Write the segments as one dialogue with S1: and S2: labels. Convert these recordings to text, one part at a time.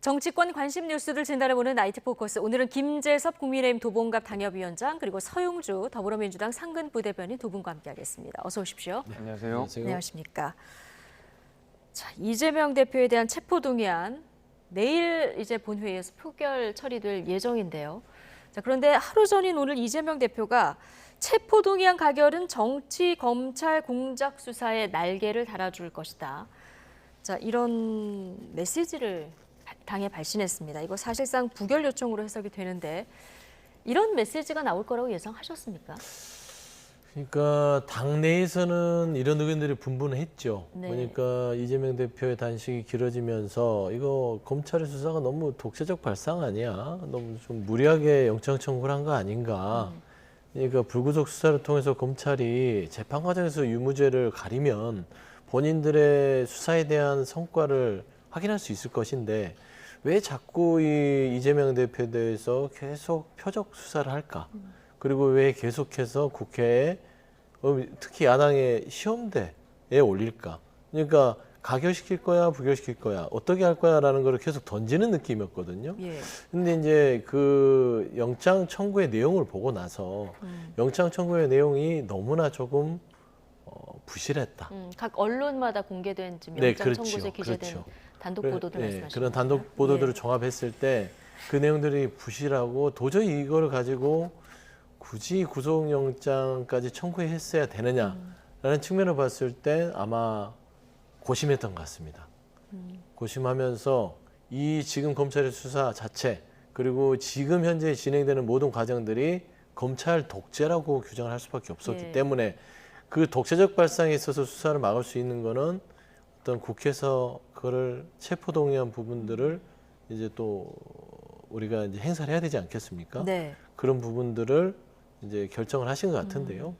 S1: 정치권 관심 뉴스들 진단해보는 나이트 포커스. 오늘은 김재섭 국민의힘 도봉갑 당협위원장 그리고 서용주 더불어민주당 상근 부대변인 두 분과 함께하겠습니다. 어서 오십시오.
S2: 네, 안녕하세요.
S1: 안녕하십니까. 자, 이재명 대표에 대한 체포동의안 내일 이제 본회의에서 표결 처리될 예정인데요. 자, 그런데 하루 전인 오늘 이재명 대표가 체포동의안 가결은 정치 검찰 공작 수사에 날개를 달아줄 것이다. 자, 이런 메시지를 당에 발신했습니다. 이거 사실상 부결 요청으로 해석이 되는데 이런 메시지가 나올 거라고 예상하셨습니까?
S3: 그러니까 당내에서는 이런 의견들이 분분했죠.
S1: 네.
S3: 그러니까 이재명 대표의 단식이 길어지면서 이거 검찰의 수사가 너무 독재적 발상 아니야? 너무 좀 무리하게 영장 청구를 한 거 아닌가? 그러니까 불구속 수사를 통해서 검찰이 재판 과정에서 유무죄를 가리면 본인들의 수사에 대한 성과를 확인할 수 있을 것인데 왜 자꾸 이재명 대표에 대해서 계속 표적 수사를 할까? 그리고 왜 계속해서 국회에 특히 야당의 시험대에 올릴까? 그러니까 가결시킬 거야, 부결시킬 거야, 어떻게 할 거야라는 걸 계속 던지는 느낌이었거든요.
S1: 예.
S3: 근데 이제 그 영장 청구의 내용을 보고 나서 영장 청구의 내용이 너무나 조금 부실했다.
S1: 각 언론마다 공개된 지금
S3: 네,
S1: 영장 청구서에 기재된
S3: 그렇죠.
S1: 단독 보도들 말씀하시는
S3: 그런 단독 보도들을
S1: 예.
S3: 종합했을 때 그 내용들이 부실하고 도저히 이거를 가지고 굳이 구속영장까지 청구했어야 되느냐라는 측면을 봤을 때 아마 고심했던 것 같습니다. 고심하면서 이 지금 검찰의 수사 자체 그리고 지금 현재 진행되는 모든 과정들이 검찰 독재라고 규정을 할 수밖에 없었기
S1: 예.
S3: 때문에 그 독재적 발상에 있어서 수사를 막을 수 있는 거는 어떤 국회에서 그거를 체포동의한 부분들을 이제 또 우리가 이제 행사를 해야 되지 않겠습니까?
S1: 네.
S3: 그런 부분들을 이제 결정을 하신 것 같은데요.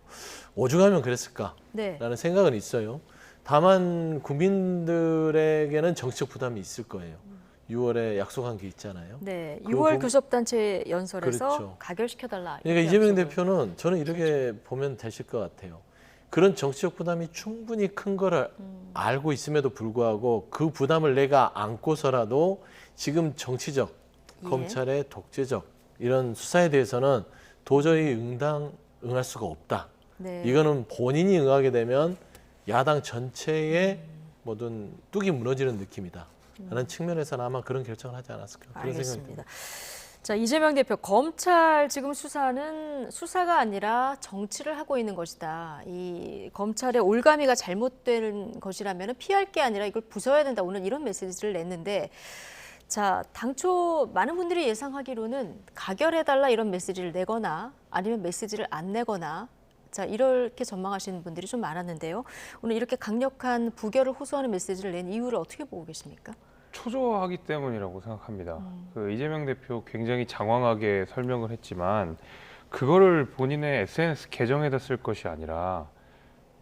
S3: 오죽하면 그랬을까라는
S1: 네.
S3: 생각은 있어요. 다만 국민들에게는 정치적 부담이 있을 거예요. 6월에 약속한 게 있잖아요.
S1: 네.
S3: 그
S1: 6월
S3: 부분-
S1: 교섭단체 연설에서
S3: 그렇죠.
S1: 가결시켜달라.
S3: 그러니까
S1: 이렇게
S3: 이재명
S1: 약속을.
S3: 대표는 저는 이렇게 보면 되실 것 같아요. 그런 정치적 부담이 충분히 큰 거를 알고 있음에도 불구하고 그 부담을 내가 안고서라도 지금 정치적,
S1: 예.
S3: 검찰의 독재적 이런 수사에 대해서는 도저히 응할 수가 없다.
S1: 네.
S3: 이거는 본인이 응하게 되면 야당 전체의 모든 뚝이 무너지는 느낌이다. 라는 측면에서는 아마 그런 결정을 하지 않았을까. 그런 생각이 듭니다.
S1: 알겠습니다. 자, 이재명 대표, 검찰 지금 수사는 수사가 아니라 정치를 하고 있는 것이다. 이 검찰의 올가미가 잘못된 것이라면 피할 게 아니라 이걸 부숴야 된다. 오늘 이런 메시지를 냈는데, 자, 당초 많은 분들이 예상하기로는 가결해달라 이런 메시지를 내거나 아니면 메시지를 안 내거나 자, 이렇게 전망하시는 분들이 좀 많았는데요. 오늘 이렇게 강력한 부결을 호소하는 메시지를 낸 이유를 어떻게 보고 계십니까?
S2: 초조하기 때문이라고 생각합니다. 그 이재명 대표 굉장히 장황하게 설명을 했지만 그거를 본인의 SNS 계정에다 쓸 것이 아니라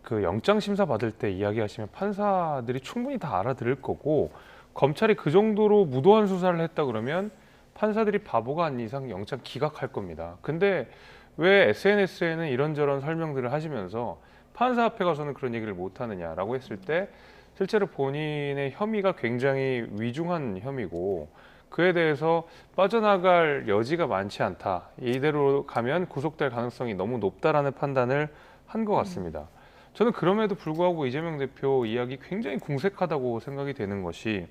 S2: 그 영장 심사 받을 때 이야기하시면 판사들이 충분히 다 알아들을 거고 검찰이 그 정도로 무도한 수사를 했다 그러면 판사들이 바보가 아닌 이상 영장 기각할 겁니다. 근데 왜 SNS에는 이런저런 설명들을 하시면서 판사 앞에 가서는 그런 얘기를 못 하느냐라고 했을 때 실제로 본인의 혐의가 굉장히 위중한 혐의고 그에 대해서 빠져나갈 여지가 많지 않다. 이대로 가면 구속될 가능성이 너무 높다라는 판단을 한 것 같습니다. 저는 그럼에도 불구하고 이재명 대표 이야기 굉장히 궁색하다고 생각이 되는 것이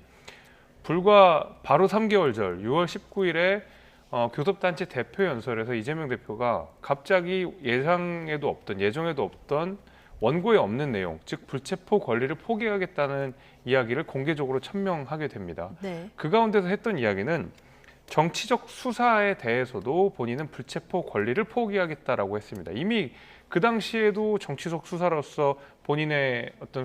S2: 불과 바로 3개월 전 6월 19일에 교섭단체 대표 연설에서 이재명 대표가 갑자기 예정에도 없던 원고에 없는 내용, 즉 불체포 권리를 포기하겠다는 이야기를 공개적으로 천명하게 됩니다.
S1: 네.
S2: 그 가운데서 했던 이야기는 정치적 수사에 대해서도 본인은 불체포 권리를 포기하겠다라고 했습니다. 이미 그 당시에도 정치적 수사로서 본인의 어떤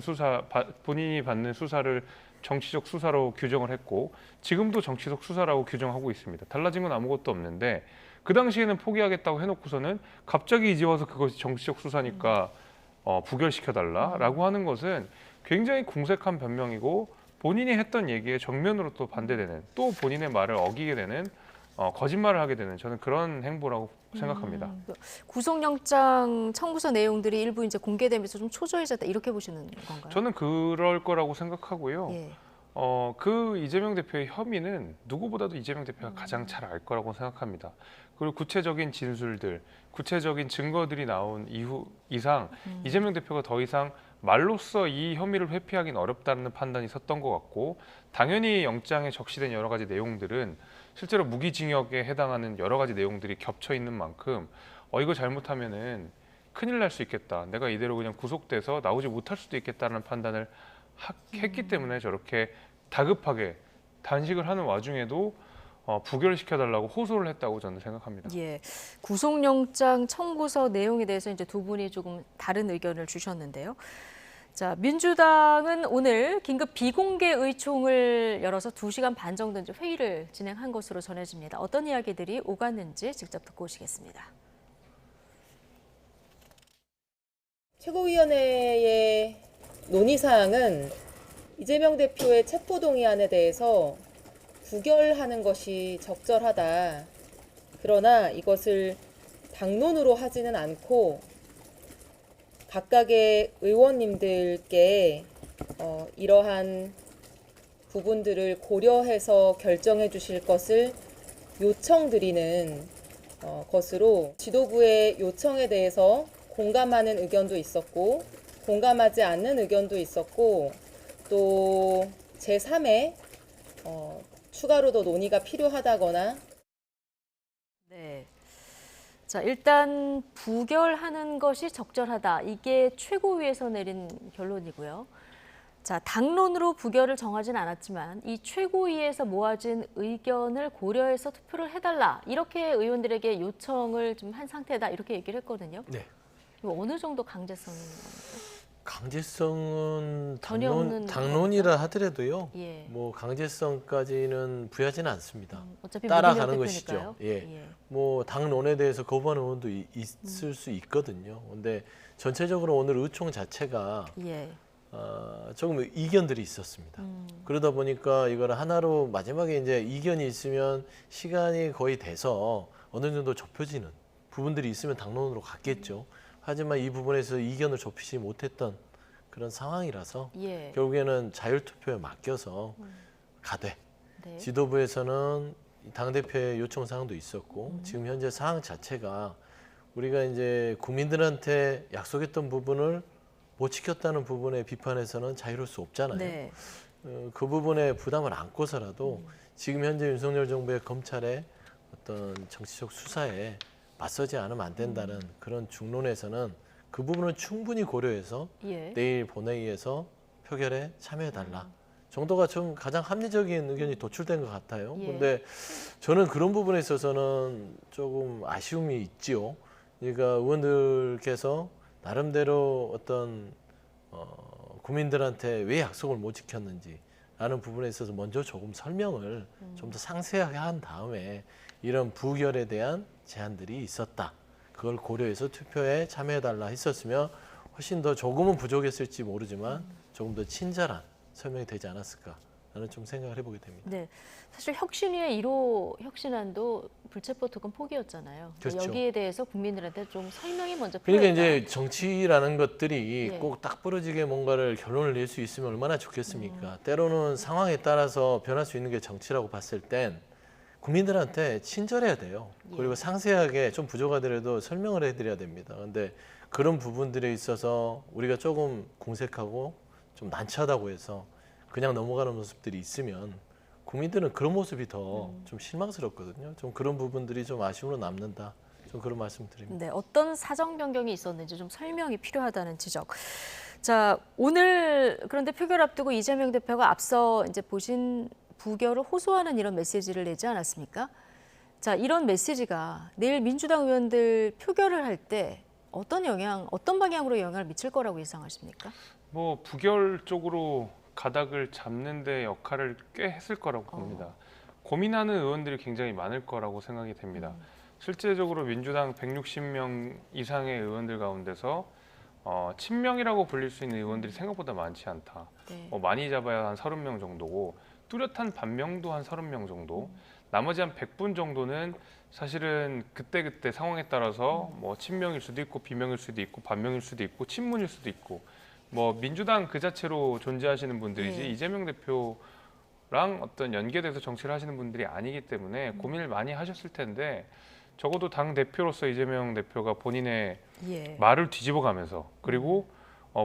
S2: 본인이 받는 수사를 정치적 수사로 규정을 했고 지금도 정치적 수사라고 규정하고 있습니다. 달라진 건 아무것도 없는데 그 당시에는 포기하겠다고 해놓고서는 갑자기 이제 와서 그것이 정치적 수사니까 부결시켜달라라고 하는 것은 굉장히 궁색한 변명이고 본인이 했던 얘기에 정면으로 또 반대되는 또 본인의 말을 어기게 되는 거짓말을 하게 되는 저는 그런 행보라고 생각합니다.
S1: 구속영장 청구서 내용들이 일부 이제 공개되면서 좀 초조해졌다 이렇게 보시는 건가요?
S2: 저는 그럴 거라고 생각하고요.
S1: 예.
S2: 그 이재명 대표의 혐의는 누구보다도 이재명 대표가 가장 잘 알 거라고 생각합니다. 그리고 구체적인 진술들, 구체적인 증거들이 나온 이상 이재명 대표가 더 이상 말로써 이 혐의를 회피하기는 어렵다는 판단이 섰던 것 같고, 당연히 영장에 적시된 여러 가지 내용들은 실제로 무기징역에 해당하는 여러 가지 내용들이 겹쳐 있는 만큼 이거 잘못하면은 큰일 날 수 있겠다. 내가 이대로 그냥 구속돼서 나오지 못할 수도 있겠다는 판단을 했기 때문에 저렇게 다급하게 단식을 하는 와중에도 부결시켜달라고 호소를 했다고 저는 생각합니다.
S1: 예, 구속영장 청구서 내용에 대해서 이제 두 분이 조금 다른 의견을 주셨는데요. 자, 민주당은 오늘 긴급 비공개 의총을 열어서 2시간 반 정도 이제 회의를 진행한 것으로 전해집니다. 어떤 이야기들이 오갔는지 직접 듣고 오시겠습니다.
S4: 최고위원회의 논의사항은 이재명 대표의 체포동의안에 대해서 부결하는 것이 적절하다. 그러나 이것을 당론으로 하지는 않고 각각의 의원님들께 이러한 부분들을 고려해서 결정해 주실 것을 요청드리는 것으로, 지도부의 요청에 대해서 공감하는 의견도 있었고 공감하지 않는 의견도 있었고, 또 제3의 추가로 더 논의가 필요하다거나.
S1: 네. 자, 일단 부결하는 것이 적절하다. 이게 최고위에서 내린 결론이고요. 자, 당론으로 부결을 정하진 않았지만 이 최고위에서 모아진 의견을 고려해서 투표를 해달라. 이렇게 의원들에게 요청을 좀 한 상태다. 이렇게 얘기를 했거든요.
S3: 네.
S1: 이거 어느 정도 강제성인 겁니까?
S3: 강제성은
S1: 전혀 없는
S3: 당론이라 하더라도요.
S1: 예.
S3: 뭐 강제성까지는 부여하지는 않습니다.
S1: 어차피
S3: 따라가는
S1: 무기명
S3: 것이죠.
S1: 대표니까요.
S3: 예. 뭐 당론에 대해서 거부하는 의원도 있을 수 있거든요. 근데 전체적으로 오늘 의총 자체가
S1: 예.
S3: 조금 이견들이 있었습니다. 그러다 보니까 이걸 하나로 마지막에 이제 이견이 있으면 시간이 거의 돼서 어느 정도 좁혀지는 부분들이 있으면 당론으로 갔겠죠. 하지만 이 부분에서 이견을 좁히지 못했던 그런 상황이라서
S1: 예.
S3: 결국에는 자율투표에 맡겨서 가되,
S1: 네.
S3: 지도부에서는 당대표의 요청 사항도 있었고 지금 현재 상황 자체가 우리가 이제 국민들한테 약속했던 부분을 못 지켰다는 부분의 비판에서는 자유로울 수 없잖아요.
S1: 네.
S3: 그 부분에 부담을 안고서라도 지금 현재 윤석열 정부의 검찰의 어떤 정치적 수사에 맞서지 않으면 안 된다는 그런 중론에서는 그 부분을 충분히 고려해서
S1: 예.
S3: 내일 본회의에서 표결에 참여해달라 정도가 좀 가장 합리적인 의견이 도출된 것 같아요.
S1: 예.
S3: 그런데 저는 그런 부분에 있어서는 조금 아쉬움이 있지요. 그러니까 의원들께서 나름대로 어떤 국민들한테 왜 약속을 못 지켰는지 라는 부분에 있어서 먼저 조금 설명을 좀 더 상세하게 한 다음에 이런 부결에 대한 제안들이 있었다. 그걸 고려해서 투표에 참여해달라 했었으면 훨씬 더 조금은 부족했을지 모르지만 조금 더 친절한 설명이 되지 않았을까 라는 좀 생각을 해보게 됩니다.
S1: 네, 사실 혁신위의 1호 혁신안도 불체포 특권 포기였잖아요.
S3: 그렇죠.
S1: 여기에 대해서 국민들한테 좀 설명이 먼저
S3: 그러니까
S1: 필요했다.
S3: 이제 정치라는 것들이
S1: 예.
S3: 꼭 딱 부러지게 뭔가를 결론을 낼 수 있으면 얼마나 좋겠습니까? 때로는 상황에 따라서 변할 수 있는 게 정치라고 봤을 땐 국민들한테 친절해야 돼요. 그리고
S1: 예.
S3: 상세하게 좀 부족하더라도 설명을 해드려야 됩니다. 그런데 그런 부분들에 있어서 우리가 조금 궁색하고 좀 난처하다고 해서 그냥 넘어가는 모습들이 있으면 국민들은 그런 모습이 더 좀 실망스럽거든요. 좀 그런 부분들이 좀 아쉬움으로 남는다. 좀 그런 말씀 드립니다.
S1: 네, 어떤 사정 변경이 있었는지 좀 설명이 필요하다는 지적. 자, 오늘 그런데 표결 앞두고 이재명 대표가 앞서 이제 보신 부결을 호소하는 이런 메시지를 내지 않았습니까? 자, 이런 메시지가 내일 민주당 의원들 표결을 할 때 어떤 방향으로 영향을 미칠 거라고 예상하십니까?
S2: 뭐 부결 쪽으로 가닥을 잡는 데 역할을 꽤 했을 거라고 봅니다. 고민하는 의원들이 굉장히 많을 거라고 생각이 됩니다. 실제적으로 민주당 160명 이상의 의원들 가운데서 친명이라고 불릴 수 있는 의원들이 생각보다 많지 않다.
S1: 네.
S2: 많이 잡아야 한 30명 정도고 뚜렷한 반명도 한 30명 정도. 나머지 한 100분 정도는 사실은 그때그때 상황에 따라서 뭐 친명일 수도 있고 비명일 수도 있고 반명일 수도 있고 친문일 수도 있고 뭐 민주당 그 자체로 존재하시는 분들이지
S1: 네.
S2: 이재명 대표 어떤 연계돼서 정치를 하시는 분들이 아니기 때문에 고민을 많이 하셨을 텐데 적어도 당 대표로서 이재명 대표가 본인의
S1: 예.
S2: 말을 뒤집어가면서 그리고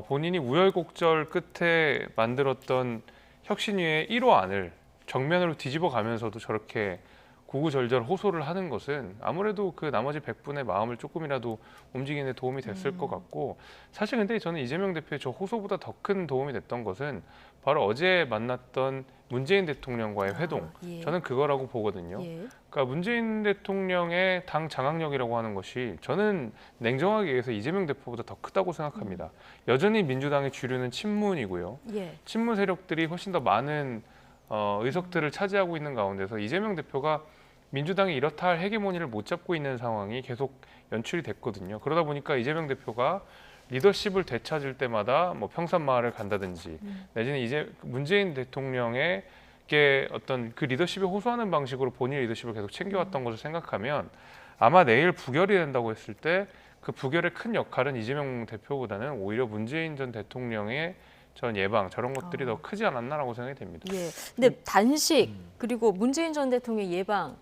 S2: 본인이 우여곡절 끝에 만들었던 혁신위의 1호안을 정면으로 뒤집어가면서도 저렇게 구구절절 호소를 하는 것은 아무래도 그 나머지 100분의 마음을 조금이라도 움직이는 데 도움이 됐을 것 같고 사실 근데 저는 이재명 대표의 저 호소보다 더 큰 도움이 됐던 것은 바로 어제 만났던 문재인 대통령과의 회동.
S1: 예.
S2: 저는 그거라고 보거든요.
S1: 예.
S2: 그러니까 문재인 대통령의 당 장악력이라고 하는 것이 저는 냉정하게 얘기해서 이재명 대표보다 더 크다고 생각합니다. 여전히 민주당의 주류는 친문이고요.
S1: 예.
S2: 친문 세력들이 훨씬 더 많은 의석들을 차지하고 있는 가운데서 이재명 대표가 민주당이 이렇다 할 헤게모니를 못 잡고 있는 상황이 계속 연출이 됐거든요. 그러다 보니까 이재명 대표가 리더십을 되찾을 때마다 뭐 평산마을을 간다든지 내지는 이제 문재인 대통령에게 어떤 그 리더십에 호소하는 방식으로 본인의 리더십을 계속 챙겨왔던 것을 생각하면 아마 내일 부결이 된다고 했을 때 그 부결의 큰 역할은 이재명 대표보다는 오히려 문재인 전 대통령의 전 예방 저런 것들이 더 크지 않았나라고 생각이 됩니다.
S1: 예. 근데 단식 그리고 문재인 전 대통령 예방,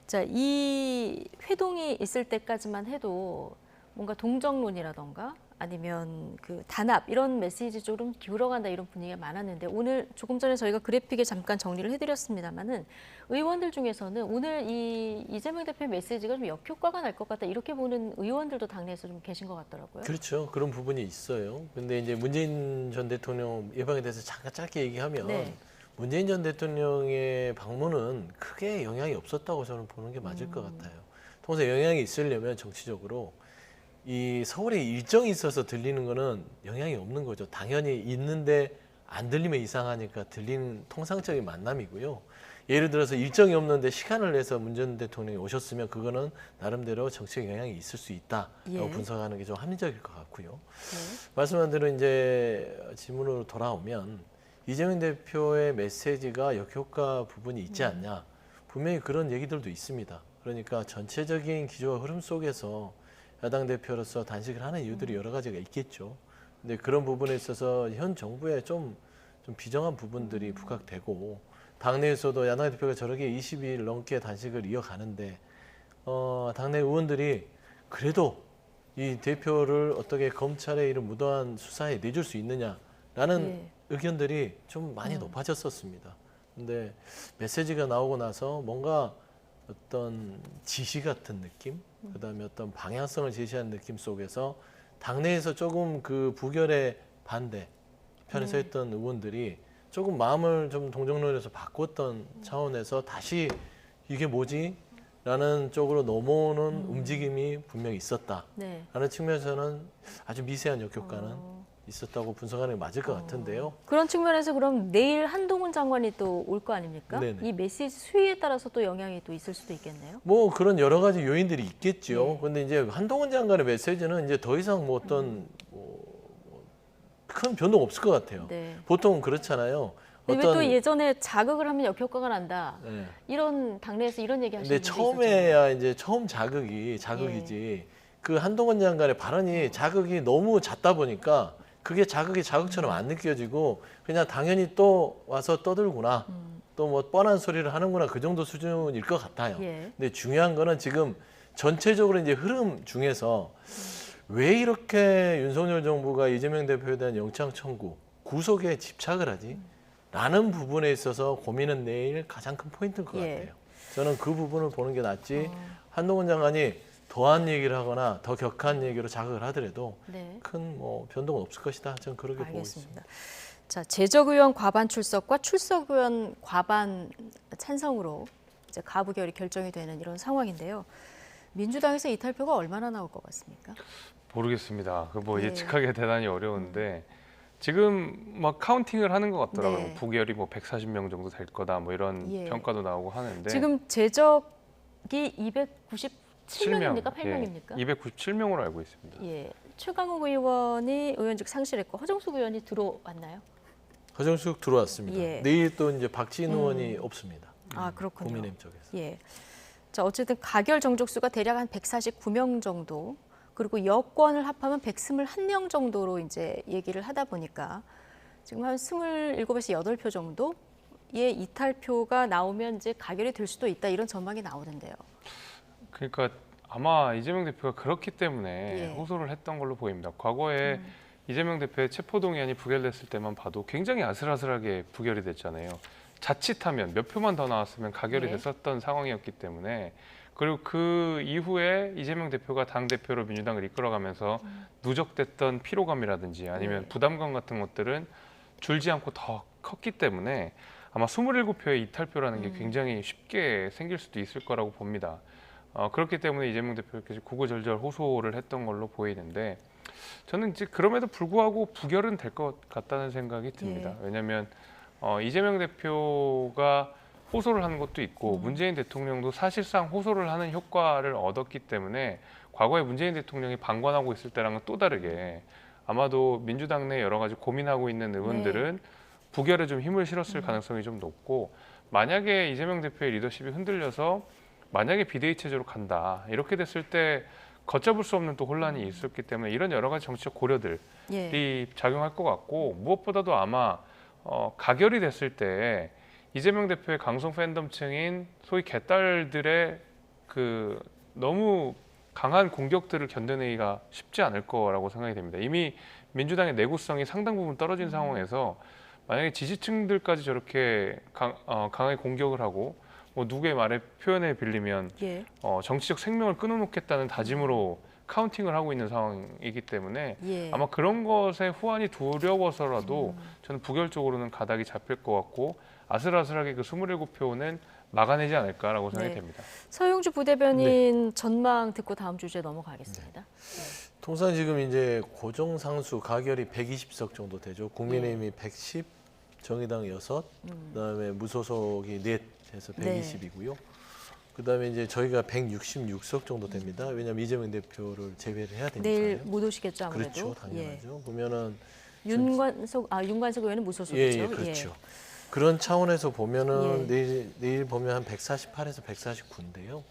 S1: 자, 이 회동이 있을 때까지만 해도 뭔가 동정론이라던가 아니면 그 단합 이런 메시지 쪽으로 기울어간다 이런 분위기가 많았는데 오늘 조금 전에 저희가 그래픽에 잠깐 정리를 해드렸습니다만은 의원들 중에서는 오늘 이 이재명 대표의 메시지가 좀 역효과가 날 것 같다 이렇게 보는 의원들도 당내에서 좀 계신 것 같더라고요.
S3: 그렇죠. 그런 부분이 있어요. 근데 이제 문재인 전 대통령 예방에 대해서 잠깐 짧게 얘기하면
S1: 네.
S3: 문재인 전 대통령의 방문은 크게 영향이 없었다고 저는 보는 게 맞을 것 같아요. 통상 영향이 있으려면 정치적으로 이 서울에 일정이 있어서 들리는 거는 영향이 없는 거죠. 당연히 있는데 안 들리면 이상하니까 들리는 통상적인 만남이고요. 예를 들어서 일정이 없는데 시간을 내서 문 전 대통령이 오셨으면 그거는 나름대로 정치적 영향이 있을 수 있다라고
S1: 예.
S3: 분석하는 게 좀 합리적일 것 같고요.
S1: 네.
S3: 말씀한 대로 이제 질문으로 돌아오면 이재명 대표의 메시지가 역효과 부분이 있지 않냐. 분명히 그런 얘기들도 있습니다. 그러니까 전체적인 기조와 흐름 속에서 야당 대표로서 단식을 하는 이유들이 여러 가지가 있겠죠. 근데 그런 부분에 있어서 현 정부에 좀 비정한 부분들이 부각되고 당내에서도 야당 대표가 저렇게 20일 넘게 단식을 이어가는데 당내 의원들이 그래도 이 대표를 어떻게 검찰의 이런 무도한 수사에 내줄 수 있느냐라는
S1: 예.
S3: 의견들이 좀 많이 높아졌었습니다. 근데 메시지가 나오고 나서 뭔가 어떤 지시 같은 느낌, 그다음에 어떤 방향성을 제시하는 느낌 속에서 당내에서 조금 그 부결의 반대 편에 서 있던 의원들이 조금 마음을 좀 동정론에서 바꿨던 차원에서 다시 이게 뭐지? 라는 쪽으로 넘어오는 움직임이 분명히 있었다라는
S1: 네.
S3: 측면에서는 아주 미세한 역효과는 있었다고 분석하는 게 맞을 것 같은데요.
S1: 그런 측면에서 그럼 내일 한동훈 장관이 또 올 거 아닙니까?
S3: 네네.
S1: 이 메시지 수위에 따라서 또 영향이 또 있을 수도 있겠네요.
S3: 뭐 그런 여러 가지 요인들이 있겠죠.
S1: 네.
S3: 근데 이제 한동훈 장관의 메시지는 이제 더 이상 뭐 어떤 큰 변동 없을 것 같아요.
S1: 네.
S3: 보통 그렇잖아요.
S1: 근데 왜 또 예전에 자극을 하면 역효과가 난다.
S3: 네.
S1: 이런 당내에서 이런 얘기 하시는
S3: 근데
S1: 분도
S3: 처음에야 이제 처음 자극이지. 그 한동훈 장관의 발언이 자극이 너무 잦다 보니까 그게 자극이 자극처럼 안 느껴지고 그냥 당연히 또 와서 떠들구나. 또 뭐 뻔한 소리를 하는구나. 그 정도 수준일 것 같아요.
S1: 예.
S3: 근데 중요한 거는 지금 전체적으로 이제 흐름 중에서 왜 이렇게 윤석열 정부가 이재명 대표에 대한 영장 청구, 구속에 집착을 하지? 라는 부분에 있어서 고민은 내일 가장 큰 포인트일 것
S1: 예.
S3: 같아요. 저는 그 부분을 보는 게 낫지 한동훈 장관이 더한 얘기를 하거나 더 격한 얘기로 자극을 하더라도
S1: 네.
S3: 큰 뭐 변동은 없을 것이다. 저는 그렇게 보고 있습니다.
S1: 알겠습니다. 자, 재적의원 과반 출석과 출석의원 과반 찬성으로 이제 가부결이 결정이 되는 이런 상황인데요. 민주당에서 이탈표가 얼마나 나올 것 같습니까?
S2: 모르겠습니다. 그 뭐
S1: 예.
S2: 예측하기 대단히 어려운데 지금 막 카운팅을 하는 것 같더라고요.
S1: 네.
S2: 뭐 부결이 뭐 140명 정도 될 거다 뭐 이런
S1: 예.
S2: 평가도 나오고 하는데
S1: 지금 재적이 297명입니까? 8명입니까?
S2: 297명으로 알고 있습니다.
S1: 예. 최강욱 의원이 의원직 상실했고 허정숙 의원이 들어왔나요?
S3: 허정숙 들어왔습니다.
S1: 예.
S3: 내일 또 이제 박지인 의원이 없습니다.
S1: 아, 그렇군요.
S3: 국민의힘 쪽에서.
S1: 예. 자, 어쨌든 가결 정족수가 대략 한 149명 정도, 그리고 여권을 합하면 121명 정도로 이제 얘기를 하다 보니까 지금 한 27에서 8표 정도 이탈표가 나오면 이제 가결이 될 수도 있다 이런 전망이 나오는데요.
S2: 그러니까 아마 이재명 대표가 그렇기 때문에
S1: 예.
S2: 호소를 했던 걸로 보입니다. 과거에 이재명 대표의 체포동의안이 부결됐을 때만 봐도 굉장히 아슬아슬하게 부결이 됐잖아요. 자칫하면 몇 표만 더 나왔으면 가결이
S1: 예.
S2: 됐었던 상황이었기 때문에 그리고 그 이후에 이재명 대표가 당대표로 민주당을 이끌어가면서 누적됐던 피로감이라든지 아니면
S1: 예.
S2: 부담감 같은 것들은 줄지 않고 더 컸기 때문에 아마 27표의 이탈표라는 게 굉장히 쉽게 생길 수도 있을 거라고 봅니다. 그렇기 때문에 이재명 대표께서 구구절절 호소를 했던 걸로 보이는데 저는 이제 그럼에도 불구하고 부결은 될 것 같다는 생각이 듭니다.
S1: 예.
S2: 왜냐하면 이재명 대표가 호소를 하는 것도 있고 문재인 대통령도 사실상 호소를 하는 효과를 얻었기 때문에 과거에 문재인 대통령이 방관하고 있을 때랑은 또 다르게 아마도 민주당 내 여러 가지 고민하고 있는 의원들은 부결에 좀 힘을 실었을 가능성이 좀 높고 만약에 이재명 대표의 리더십이 흔들려서 만약에 비대위 체제로 간다 이렇게 됐을 때 걷잡을 수 없는 또 혼란이 있었기 때문에 이런 여러 가지 정치적 고려들이
S1: 예.
S2: 작용할 것 같고 무엇보다도 아마 가결이 됐을 때 이재명 대표의 강성 팬덤층인 소위 개딸들의 그 너무 강한 공격들을 견뎌내기가 쉽지 않을 거라고 생각이 됩니다. 이미 민주당의 내구성이 상당 부분 떨어진 상황에서 만약에 지지층들까지 저렇게 강하게 공격을 하고 뭐 누구의 말에 표현에 빌리면
S1: 예.
S2: 정치적 생명을 끊어놓겠다는 다짐으로 카운팅을 하고 있는 상황이기 때문에
S1: 예.
S2: 아마 그런 것에 후환이 두려워서라도 저는 부결 쪽으로는 가닥이 잡힐 것 같고 아슬아슬하게 그 27표는 막아내지 않을까라고 생각이
S1: 네.
S2: 됩니다.
S1: 서영주 부대변인 전망 듣고 다음 주제 넘어가겠습니다.
S3: 통상 지금 이제 고정 상수 가결이 120석 정도 되죠. 국민의힘이 110, 정의당 6, 그다음에 무소속이 4 해서 120이고요. 그다음에 이제 저희가 166석 정도 됩니다. 왜냐하면 이재명 대표를 제외를 해야 되니까요.
S1: 내일 못 오시겠죠 아무래도.
S3: 그렇죠, 당연하죠. 그러면은
S1: 윤관석 의원은 무소속이죠.
S3: 예, 그렇죠. 그런 차원에서 보면은
S1: 예.
S3: 내일 보면 한 148에서 149인데요.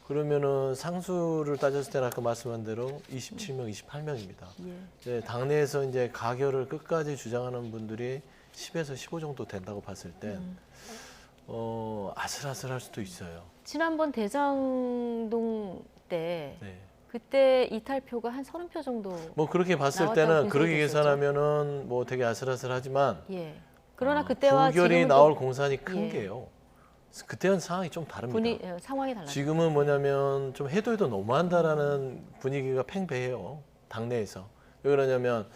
S3: 그러면은 상수를 따졌을 때는 아까 말씀한 대로 27명, 28명입니다.
S1: 예.
S3: 당내에서 이제 가결을 끝까지 주장하는 분들이 10에서 15 정도 된다고 봤을 땐 아슬아슬할 수도 있어요.
S1: 지난번 대장동 때
S3: 네.
S1: 그때 이탈표가 한 30표 정도.
S3: 뭐 그렇게 봤을
S1: 나왔다고
S3: 때는
S1: 분석이
S3: 그렇게
S1: 됐었죠.
S3: 계산하면은 뭐 되게 아슬아슬하지만
S1: 예. 그러나 그때와
S3: 부결이
S1: 지금은
S3: 나올
S1: 좀
S3: 공산이 큰
S1: 예.
S3: 게요. 그때는 상황이 좀 다릅니다.
S1: 상황이 달라요.
S3: 지금은 뭐냐면 좀 해도 너무한다라는 분위기가 팽배해요. 당내에서. 왜 그러냐면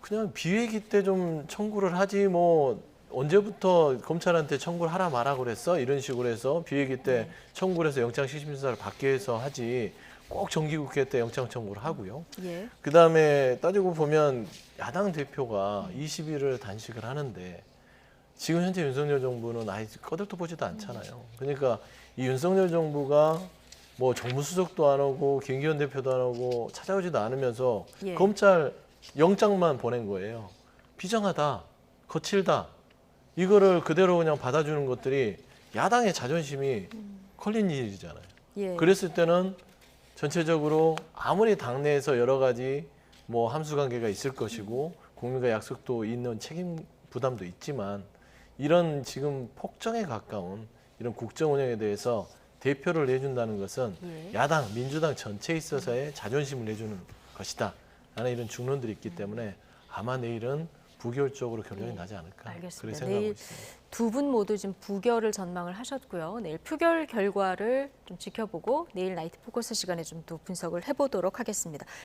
S3: 그냥 비회기 때 좀 청구를 하지 뭐 언제부터 검찰한테 청구를 하라 마라 그랬어? 이런 식으로 해서 비회기 때 청구를 해서 영장실심사를 받게 해서 하지 꼭 정기국회 때 영장 청구를 하고요.
S1: 예.
S3: 그다음에 따지고 보면 야당 대표가 20일을 단식을 하는데 지금 현재 윤석열 정부는 아예 꺼들떠 보지도 않잖아요. 그러니까 이 윤석열 정부가 뭐 정무수석도 안 오고 김기현 대표도 안 오고 찾아오지도 않으면서
S1: 예.
S3: 검찰 영장만 보낸 거예요. 비정하다, 거칠다. 이거를 그대로 그냥 받아주는 것들이 야당의 자존심이 걸린 일이잖아요.
S1: 예.
S3: 그랬을 때는 전체적으로 아무리 당내에서 여러 가지 뭐 함수관계가 있을 것이고 국민과 약속도 있는 책임 부담도 있지만 이런 지금 폭정에 가까운 이런 국정 운영에 대해서 대표를 내준다는 것은
S1: 예.
S3: 야당, 민주당 전체에 있어서의 자존심을 내주는 것이다. 라는 이런 중론들이 있기 때문에 아마 내일은 부결적으로 결론이 나지 않을까.
S1: 알겠습니다.
S3: 그렇게 생각하고
S1: 내일
S3: 있습니다.
S1: 두 분 모두 지금 부결을 전망을 하셨고요. 내일 표결 결과를 좀 지켜보고 내일 나이트 포커스 시간에 좀 또 분석을 해보도록 하겠습니다.